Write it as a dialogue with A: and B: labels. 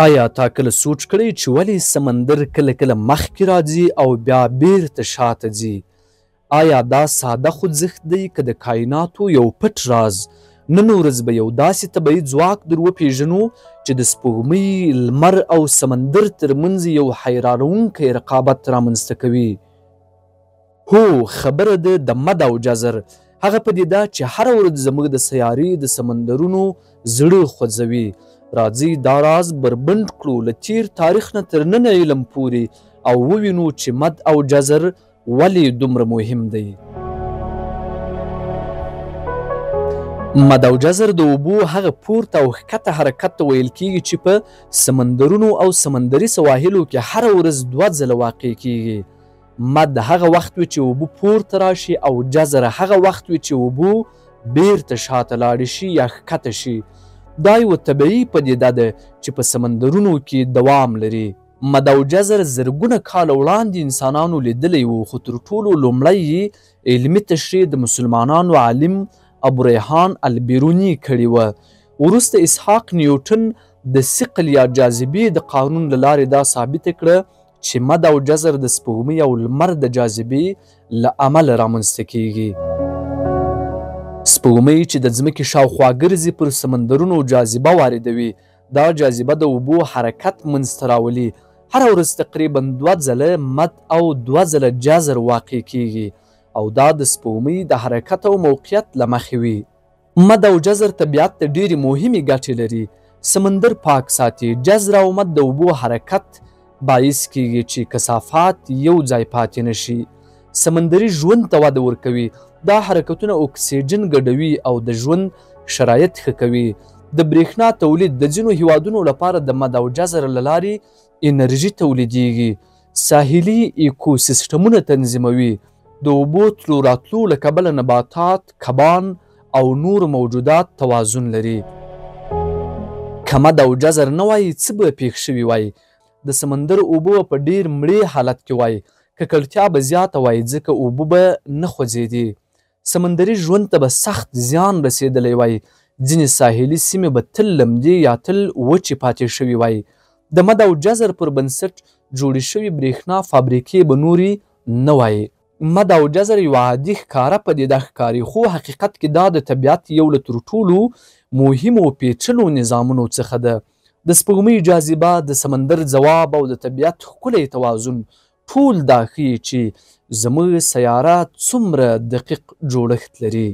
A: آیا تا کله سوچ کړی چې ولې سمندر کله کله مخکې راځي او بیا بیرته شاته ځي؟ آیا دا ساده خوځښت دی که د کایناتو یو پټ راز؟ نن ورځ به یو داسې طبیعي ځواک در وپېژنو چې د سپوږمۍ، لمر او سمندر ترمنځ یو حیرانوونکی رقابت رامنځته کوي. هو، خبره ده د مد او جزر، هغه پدیده چې هره ورځ زموږ د سیارې د سمندرونو زړه خوځوي. راځئ دا راز بربنډ کړو له تیر تاریخ نه تر نن علم پورې او ووینو چې مد او جزر ولې دومره مهم دی. مد او جزر د اوبو هغه پورته او ښکته حرکت ته ویل کیږي چې په سمندرونو او سمندري سواحلو کې هره ورځ 2 ځله واقع کیږي. مد هغه وخت وي چې اوبه پورته راشي او جزر هغه وخت وي چې اوبه بیرته شاته لاړې شي یا ښکته شي. دا یوه طبیعي پدیده ده چې په سمندرونو کې دوام لري. مد او جزر زرګونه کاله وړاندې انسانانو لیدلی و، خو تر ټولو لومړی یې علمي تشریح د مسلمانانو عالم ابوریحان البیروني کړې وه. وروسته اسحاق نیوټن د ثقل یا جاذبې د قانون له لارې دا ثابته کړه چې مد او جزر د سپوږمۍ او لمر د جاذبې له امله رامنځته کیږي. سپوږمۍ چې د ځمکې شاوخوا ګرځي پر سمندرونو جاذبه واردوي. دا جاذبه د اوبو حرکت منځته راولي. هره ورځ تقریبا 2 ځله مد او 2 ځله جزر واقع کیږي او دا د سپوږمۍ د حرکت او موقعیت له مخې وي. مد او جزر طبیعت ته ډېرې مهمې ګټې لري. سمندر پاک ساتي. جزر او مد د اوبو حرکت باعث کیږي چې کثافات یو ځای پاتې نشي. سمندري ژوند ته وده ورکوي. دا حرکتونه اکسیجن ګډوي او د ژوند شرایط ښه کوي. د برېښنا تولید د ځینو هیوادونو لپاره د مد او جزر له لارې انرژي تولیدیږي. ساحلي ایکوسیستمونه تنظیموي. د اوبو تلو راتلو له کبله نباتات، کبان او نور موجودات توازن لري. که مد او جزر نه وای څه به پېښ شوي وای؟ د سمندر اوبه په ډېر مړې حالت کې وای. ککړتیا به زیاته وای ځکه اوبه به نه خوځېدې. سمندري ژوند ته به سخت زیان رسېدلی وای. ځینې ساحلي سیمې به تل لمدې یا تل وچې پاتې شوي وای. د مد او جزر پر بنسټ جوړې شوي برېښنا فابریکې به نورې نه وای. مد او جزر یوه عادي ښکاره پدیده ښکاري، خو حقیقت کې دا د طبیعت یو له تر ټولو مهمو پیچلو نظامونو څخه ده. د سپوږمۍ جاذبه، د سمندر ځواب او د طبیعت ښکلی توازن ټول دا ښیي چې زموږ سیاره څومره دقیق جوړښت لري.